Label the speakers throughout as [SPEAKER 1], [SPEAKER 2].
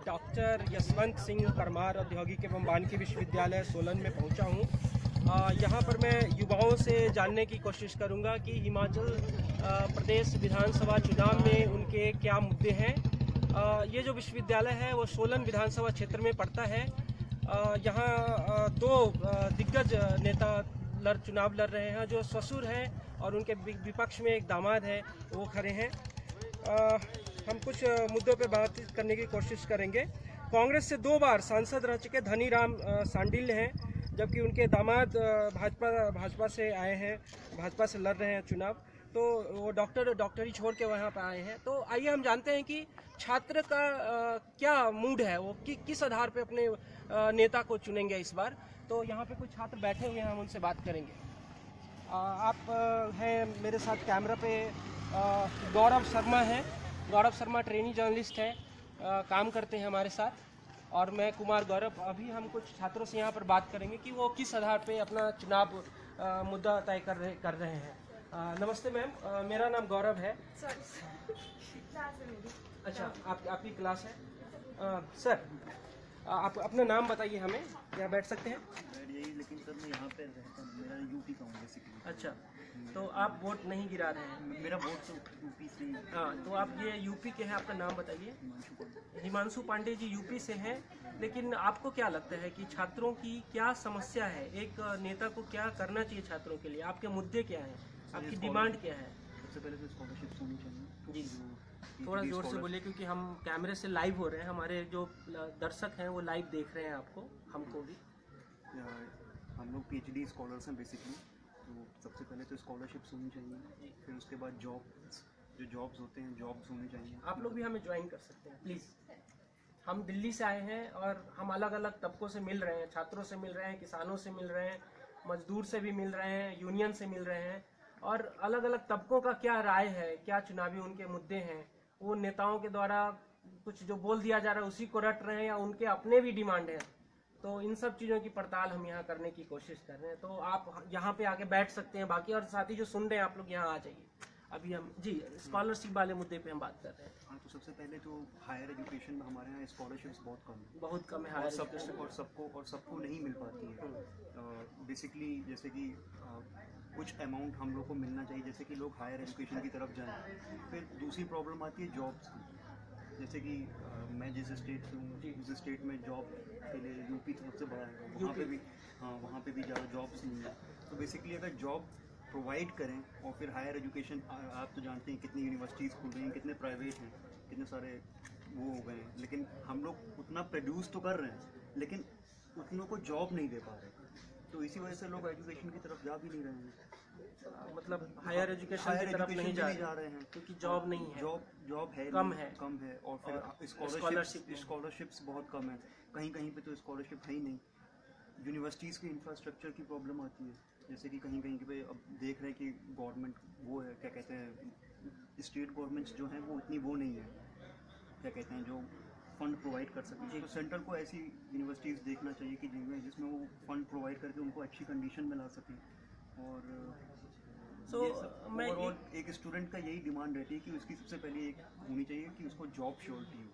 [SPEAKER 1] Doctor Yashwant Singh Parmar औद्योगिक एवं वानिकी विश्वविद्यालय सोलन में पहुंचा हूं। यहाँ पर मैं युवाओं से जानने की कोशिश करूंगा कि हिमाचल प्रदेश विधानसभा चुनाव में उनके क्या मुद्दे हैं। ये जो विश्वविद्यालय है वो सोलन विधानसभा क्षेत्र में पड़ता है। यहाँ दो दिग्गज नेता चुनाव लड़ रहे हैं, जो ससुर हैं और उनके विपक्ष में एक दामाद है, वो खड़े हैं। हम कुछ मुद्दों पे बात करने की कोशिश करेंगे। कांग्रेस से 2 बार सांसद रह चुके धनीराम सांडिल्य हैं, जबकि उनके दामाद भाजपा से आए हैं, भाजपा से लड़ रहे हैं चुनाव। तो वो डॉक्टरी छोड़ के वहाँ पर आए हैं। तो आइए हम जानते हैं कि छात्र का क्या मूड है, वो किस आधार पे अपने नेता को चुनेंगे इस बार। तो यहाँ पे कुछ छात्र बैठे हुए हैं, हम उनसे बात करेंगे। आप हैं मेरे साथ कैमरा पे गौरव शर्मा हैं। गौरव शर्मा ट्रेनी जर्नलिस्ट हैं, काम करते हैं हमारे साथ। और मैं कुमार गौरव। अभी हम कुछ छात्रों से यहाँ पर बात करेंगे कि वो किस आधार पे अपना चुनाव मुद्दा तय कर रहे हैं। नमस्ते मैम, मेरा नाम गौरव है। अच्छा, आपकी क्लास है। सर, आप अपना नाम बताइए हमें, यहाँ बैठ सकते हैं?
[SPEAKER 2] लेकिन सर मैं यहाँ पे रहता हूँ, मेरा यूपी का हूँ बेसिकली।
[SPEAKER 1] अच्छा, तो आप वोट नहीं गिरा रहे हैं?
[SPEAKER 2] मेरा वोट तो यूपी से।
[SPEAKER 1] हाँ, तो आप ये यूपी के हैं, आपका नाम बताइए। हिमांशु पांडे जी यूपी से हैं। लेकिन आपको क्या लगता है कि छात्रों की क्या समस्या है, एक नेता को क्या करना चाहिए छात्रों के लिए? आपके मुद्दे क्या हैं, आपकी डिमांड क्या है?
[SPEAKER 2] सबसे पहले तो स्कॉलरशिप होनी चाहिए
[SPEAKER 1] जी, थोड़ा जोर से बोलिए, क्योंकि हम कैमरे से लाइव हो रहे हैं। हमारे जो दर्शक हैं वो लाइव देख रहे हैं आपको, हमको भी।
[SPEAKER 2] हम लोग PhD स्कॉलर्स हैं बेसिकली, तो सबसे पहले तो स्कॉलरशिप्स होनी चाहिए। फिर उसके बाद जॉब्स होते हैं, जॉब्स होने चाहिए।
[SPEAKER 1] आप लोग भी हमें ज्वाइन कर सकते हैं प्लीज़। हम दिल्ली से आए हैं और हम अलग अलग तबकों से मिल रहे हैं, छात्रों से मिल रहे हैं, किसानों से मिल रहे हैं, मजदूर से भी मिल रहे हैं, यूनियन से मिल रहे हैं। और अलग अलग तबकों का क्या राय है, क्या चुनावी उनके मुद्दे हैं, वो नेताओं के द्वारा कुछ जो बोल दिया जा रहा है उसी को रट रहे हैं या उनके अपने भी डिमांड है। तो इन सब चीज़ों की पड़ताल हम यहाँ करने की कोशिश कर रहे हैं। तो आप यहाँ पे आके बैठ सकते हैं, बाकी और साथी जो सुन रहे हैं आप लोग यहाँ आ जाइए। अभी हम स्कॉलरशिप वाले मुद्दे पे हम बात कर रहे हैं।
[SPEAKER 2] हाँ, तो सबसे पहले तो हायर एजुकेशन में हमारे यहाँ स्कॉलरशिप्स बहुत कम है
[SPEAKER 1] हायर
[SPEAKER 2] एजुकेशन, और सबको नहीं मिल पाती है। बेसिकली जैसे कि कुछ अमाउंट हम लोग को मिलना चाहिए, जैसे कि लोग हायर एजुकेशन की तरफ जाएं। फिर दूसरी प्रॉब्लम आती है जॉब्स की। जैसे कि मैं जिस स्टेट से हूँ, उस स्टेट में जॉब के लिए यूपी सबसे बड़ा है, वहाँ पे भी ज़्यादा जॉब्स नहीं है। तो बेसिकली अगर जॉब प्रोवाइड करें और फिर हायर एजुकेशन, आप तो जानते हैं कितनी यूनिवर्सिटीज़ खुल रही हैं, कितने प्राइवेट हैं, कितने सारे वो हो गए हैं। लेकिन हम लोग उतना प्रोड्यूस तो कर रहे हैं, लेकिन उतनों को जॉब नहीं दे पा रहे। तो इसी वजह से लोग एजुकेशन की तरफ जा भी नहीं रहे हैं।
[SPEAKER 1] मतलब हायर एजुकेशन की तरफ नहीं जा रहे हैं क्योंकि जॉब नहीं है,
[SPEAKER 2] जॉब है, कम है। और फिर स्कॉलरशिप्स बहुत कम है, कहीं कहीं पे तो स्कॉलरशिप है ही नहीं। यूनिवर्सिटीज़ के इंफ्रास्ट्रक्चर की प्रॉब्लम आती है, जैसे कि कहीं कहीं पे अब देख रहे हैं कि गवर्नमेंट वो है, क्या कहते हैं, स्टेट गवर्नमेंट्स जो हैं वो इतनी वो नहीं है, क्या कहते हैं, जो फंड प्रोवाइड कर सकें। तो सेंटर को ऐसी यूनिवर्सिटीज़ देखना चाहिए कि जिसमें वो फंड प्रोवाइड करके उनको अच्छी कंडीशन में ला सकें। और ओवरऑल एक स्टूडेंट का यही डिमांड रहती है कि उसकी सबसे पहले एक होनी चाहिए कि उसको जॉब श्योरिटी हो।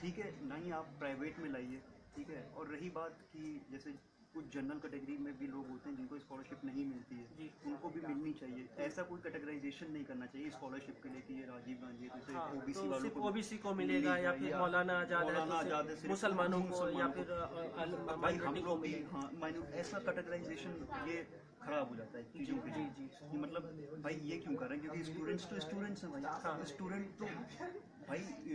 [SPEAKER 2] ठीक है, नहीं आप प्राइवेट में लाइए, ठीक है। और रही बात कि जैसे कुछ जनरल कैटेगरी में भी लोग होते हैं जिनको स्कॉलरशिप नहीं मिलती है, उनको भी मिलनी चाहिए। ऐसा कोई कैटेगराइजेशन नहीं करना चाहिए स्कॉलरशिप के लिए कि ये राजीव गांधी है, तो ओबीसी वालों को
[SPEAKER 1] ओबीसी को मिलेगा या फिर मौलाना आजाद है मुसलमानों को, या फिर
[SPEAKER 2] भाई हम लोग भी, हाँ, ऐसा कैटेगराइजेशन ये खराब हो जाता है चीज़ों के लिए। कि मतलब भाई ये क्यों कर रहे हैं, क्योंकि स्टूडेंट्स तो स्टूडेंट्स हैं भाई।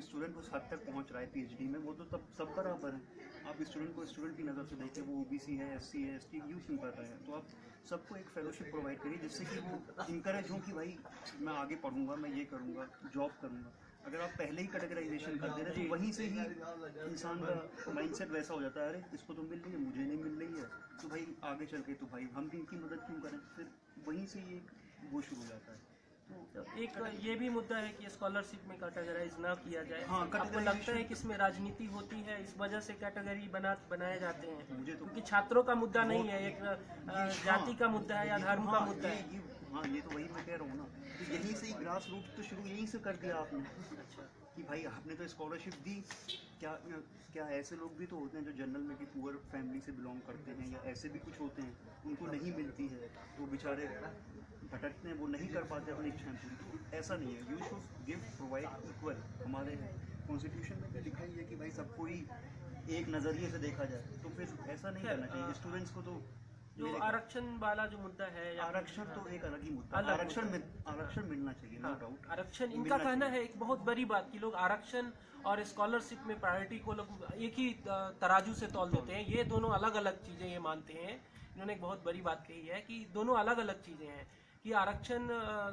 [SPEAKER 2] स्टूडेंट उस हद तक पहुंच रहा है PhD में, वो तो तब सब बराबर है। आप स्टूडेंट को स्टूडेंट की नज़र से देखिए, वो OBC है, SC है, ST यूँ क्यों कर रहे हैं? तो आप सबको एक फेलोशिप प्रोवाइड करिए जिससे कि वो इनकरेज हो कि भाई मैं आगे पढ़ूंगा, मैं ये करूँगा, जॉब करूँगा। अगर आप पहले ही कैटेगराइजेशन कर दे रहे हैं तो वहीं से ही इंसान का माइंडसेट वैसा हो जाता है, अरे इसको तो मिल रही है, मुझे नहीं मिल रही है, तो भाई आगे चल के तो भाई हम भी इनकी मदद क्यों करें। फिर वहीं से ही एक वो शुरू हो जाता है।
[SPEAKER 1] तो एक ये भी मुद्दा है कि स्कॉलरशिप में कैटेगराइज ना किया जाए।
[SPEAKER 2] हाँ,
[SPEAKER 1] आपको लगता है कि इसमें राजनीति होती है, इस वजह से कैटेगरी बनाए जाते हैं?
[SPEAKER 2] मुझे तो
[SPEAKER 1] क्योंकि छात्रों का मुद्दा नहीं है, एक जाति का मुद्दा है या धर्म का मुद्दा है।
[SPEAKER 2] हाँ, ये तो वही मैं कह रहा हूँ ना, तो यहीं से ही ग्रास रूट तो शुरू यहीं से कर दिया आपने। कि भाई आपने तो स्कॉलरशिप दी, क्या क्या ऐसे लोग भी तो होते हैं जो जनरल में कि पुअर फैमिली से बिलोंग करते हैं, या ऐसे भी कुछ होते हैं उनको नहीं मिलती है, वो बेचारे भटकते हैं, वो नहीं कर पाते अपनी इच्छाएं पूरी। ऐसा नहीं है, you should give provide equal. हमारे कॉन्स्टिट्यूशन में भी लिखा ही है कि भाई सबको ही एक नज़रिए से देखा जाए, तो फिर ऐसा नहीं करना चाहिए। स्टूडेंट्स को तो
[SPEAKER 1] जो आरक्षण वाला जो मुद्दा है,
[SPEAKER 2] आरक्षण तो एक अलग ही मुद्दा, आरक्षण मिलना चाहिए, नो डाउट।
[SPEAKER 1] आरक्षण, इनका कहना है एक बहुत बड़ी बात कि लोग आरक्षण और स्कॉलरशिप में प्रायोरिटी को लोग एक ही तराजू से तौल देते हैं। ये दोनों अलग अलग चीजें ये मानते हैं। इन्होंने एक बहुत बड़ी बात कही है कि दोनों अलग अलग चीजें हैं, कि आरक्षण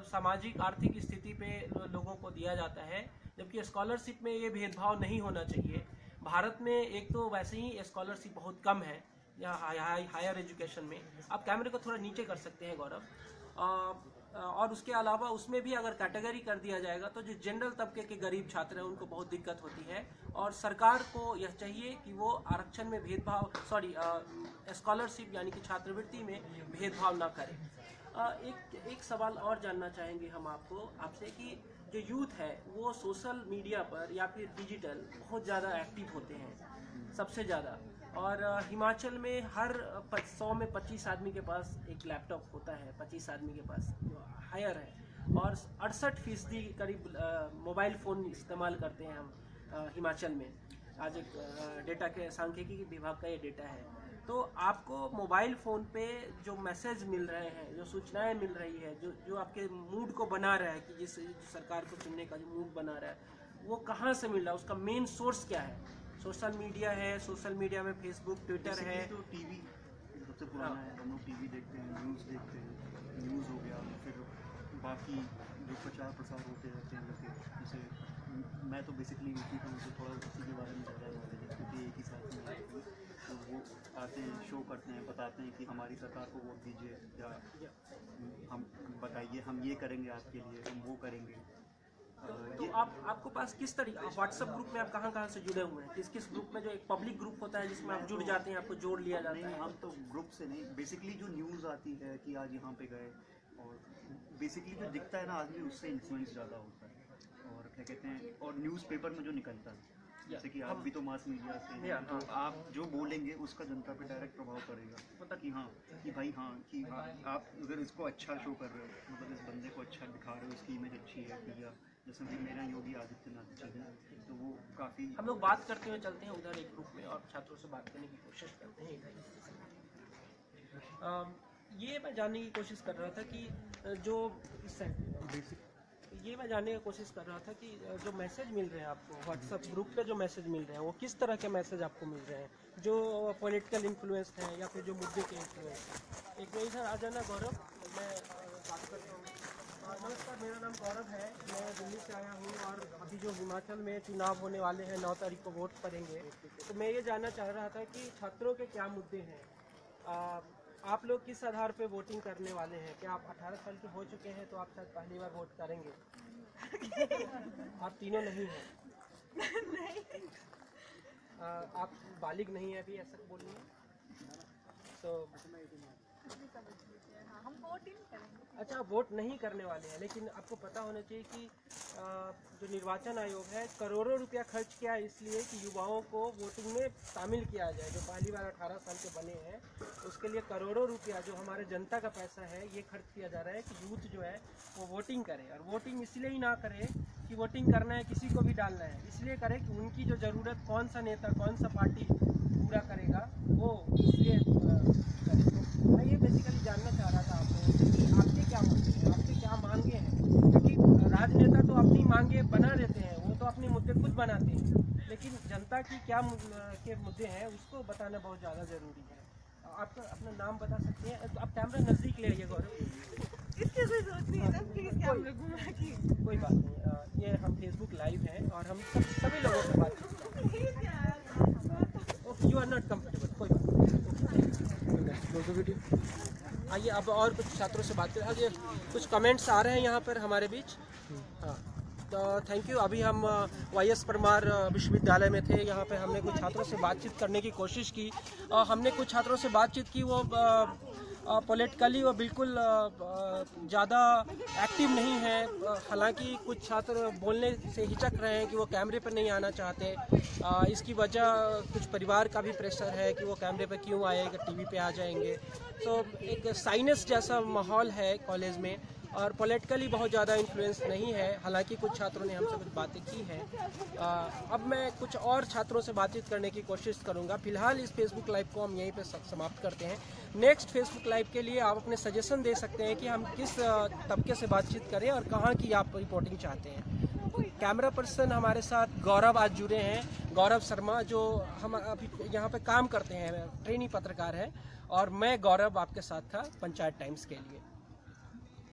[SPEAKER 1] सामाजिक आर्थिक स्थिति पे लोगों को दिया जाता है, जबकि स्कॉलरशिप में ये भेदभाव नहीं होना चाहिए। भारत में एक तो वैसे ही स्कॉलरशिप बहुत कम है या हायर एजुकेशन में। आप कैमरे को थोड़ा नीचे कर सकते हैं गौरव। और उसके अलावा उसमें भी अगर कैटेगरी कर दिया जाएगा तो जो जनरल तबके के गरीब छात्र हैं उनको बहुत दिक्कत होती है, और सरकार को यह चाहिए कि वो आरक्षण में भेदभाव, स्कॉलरशिप यानी कि छात्रवृत्ति में भेदभाव ना करे। एक सवाल और जानना चाहेंगे हम आपसे कि जो यूथ है वो सोशल मीडिया पर या फिर डिजिटल बहुत ज़्यादा एक्टिव होते हैं, सबसे ज़्यादा। और हिमाचल में हर 100 में 25 आदमी के पास एक लैपटॉप होता है, 25 आदमी के पास हायर है, और 68% करीब मोबाइल फ़ोन इस्तेमाल करते हैं हम हिमाचल में। आज एक डेटा के सांख्यिकी विभाग का ये डेटा है। तो आपको मोबाइल फ़ोन पे जो मैसेज मिल रहे हैं, जो सूचनाएं मिल रही है, जो आपके मूड को बना रहा है कि जिस सरकार को चुनने का जो मूड बना रहा है, वो कहाँ से मिल रहा है, उसका मेन सोर्स क्या है? सोशल मीडिया है, सोशल मीडिया में फेसबुक, ट्विटर है,
[SPEAKER 2] तो टीवी सबसे पुराना है। हम लोग टीवी देखते हैं, न्यूज़ देखते हैं, न्यूज़ हो गया, फिर बाकी जो प्रचार प्रसार होते रहते हैं लोग के, जैसे मैं तो बेसिकली यूपी का हूँ, तो थोड़ा उसी के बारे में ज़्यादा नॉलेज है, क्योंकि एक ही साथ में आते हैं, तो वो आते हैं, शो करते हैं, बताते हैं कि हमारी सरकार को वोट दीजिए, या हम बताइए हम ये करेंगे आपके लिए, हम वो करेंगे।
[SPEAKER 1] तो आपको पास किस तरीके व्हाट्सएप ग्रुप में आप कहाँ से जुड़े हुए हैं? किस ग्रुप में, जो एक पब्लिक ग्रुप होता है जिसमें आप जुड़ जाते हैं, आपको जोड़ लिया जाता है?
[SPEAKER 2] हम तो ग्रुप से नहीं, बेसिकली जो न्यूज़ आती है कि आज यहाँ पे गए, और बेसिकली जो दिखता है ना आदमी, उससे इन्फ्लुएंस ज़्यादा होता है। और क्या कहते हैं, और न्यूज़पेपर में जो निकलता है, जैसे कि आप भी तो मास मीडिया से हैं, तो आप जो बोलेंगे उसका जनता पे डायरेक्ट प्रभाव पड़ेगा। पता कि हाँ, कि भाई हाँ, कि आप अगर इसको अच्छा शो कर रहे हो, मतलब इस बंदे को अच्छा दिखा रहे हो, इसकी इमेज अच्छी है, या जैसे कि मेरा योगी आदित्यनाथ जी है, तो वो काफ़ी,
[SPEAKER 1] हम लोग बात करते हुए चलते हैं उधर एक ग्रुप में और छात्रों से बात करने की कोशिश करते हैं इधर। ये मैं जानने की कोशिश कर रहा था कि जो मैसेज मिल रहे हैं आपको व्हाट्सएप ग्रुप पे, जो मैसेज मिल रहे हैं वो किस तरह के मैसेज आपको मिल रहे हैं, जो पॉलिटिकल इन्फ्लुएंस हैं या फिर जो मुद्दे के इन्फ्लुएंस हैं? एक बार इधर आ जाना गौरव, मैं बात करता हूँ। नमस्कार, मेरा नाम गौरव है, मैं दिल्ली से आया हूँ, और अभी जो हिमाचल में चुनाव होने वाले हैं, 9 तारीख को वोट पड़ेंगे, तो मैं ये जानना चाह रहा था कि छात्रों के क्या मुद्दे हैं, आप लोग किस आधार पे वोटिंग करने वाले हैं? क्या आप 18 साल के हो चुके हैं तो आप शायद पहली बार वोट करेंगे? आप तीनों नहीं हैं? नहीं। आप बालिग नहीं है अभी, ऐसा बोलिए। तो
[SPEAKER 3] हम वोट ही नहीं करेंगे।
[SPEAKER 1] अच्छा, आप वोट नहीं करने वाले हैं, लेकिन आपको पता होना चाहिए कि जो निर्वाचन आयोग है करोड़ों रुपया खर्च किया है इसलिए कि युवाओं को वोटिंग में शामिल किया जाए। जो पहली बार 18 साल के बने हैं उसके लिए करोड़ों रुपया, जो हमारे जनता का पैसा है, ये खर्च किया जा रहा है कि यूथ जो है वो वोटिंग करे। और वोटिंग इसलिए ही ना करे कि वोटिंग करना है, किसी को भी डालना है, इसलिए करे कि उनकी जो ज़रूरत कौन सा नेता, कौन सा पार्टी पूरा करेगा, वो इसलिए करे। तो मैं ये बेसिकली जानना चाह रहा था आपको कि आपके क्या मुद्दे हैं, आपके क्या मांगे हैं, क्योंकि राजनेता तो अपनी मांगे बना देते हैं, वो तो अपने मुद्दे खुद बनाते हैं, लेकिन जनता की क्या के मुद्दे हैं उसको बताना बहुत ज़्यादा ज़रूरी है। आपका अपना नाम बता सकते हैं? तो आप कैमरा नज़दीक ले आइए गौरव।
[SPEAKER 3] इसकी कोई जरूरत नहीं है ना, प्लीज कैमरा घुमा के।
[SPEAKER 1] कोई बात नहीं, ये हम फेसबुक लाइव हैं और हम सभी लोगों से बात करते हैं। Okay, you are not comfortable, कोई बात नहीं। आइए अब और कुछ छात्रों से बात करें। आगे कुछ कमेंट्स आ रहे हैं यहाँ पर हमारे बीच। हाँ, तो थैंक यू। अभी हम YS परमार विश्वविद्यालय में थे, यहाँ पे हमने कुछ छात्रों से बातचीत करने की कोशिश की। हमने कुछ छात्रों से बातचीत की, वो पॉलिटिकली वो बिल्कुल ज़्यादा एक्टिव नहीं है। हालांकि कुछ छात्र बोलने से हिचक रहे हैं कि वो कैमरे पर नहीं आना चाहते। इसकी वजह कुछ परिवार का भी प्रेशर है कि वो कैमरे पर क्यों आएगा, टीवी पे आ जाएंगे। तो एक साइनस जैसा माहौल है कॉलेज में और पॉलिटिकली बहुत ज़्यादा इन्फ्लुएंस नहीं है। हालांकि कुछ छात्रों ने हमसे कुछ बातें की हैं। अब मैं कुछ और छात्रों से बातचीत करने की कोशिश करूंगा। फिलहाल इस फेसबुक लाइव को हम यहीं पे समाप्त करते हैं। नेक्स्ट फेसबुक लाइव के लिए आप अपने सजेशन दे सकते हैं कि हम किस तबके से बातचीत करें और कहाँ की आप रिपोर्टिंग चाहते हैं। कैमरा पर्सन हमारे साथ गौरव आज जुड़े हैं, गौरव शर्मा, जो हम अभी यहाँ पे काम करते हैं, ट्रेनी पत्रकार हैं। और मैं गौरव आपके साथ था पंचायत टाइम्स के लिए।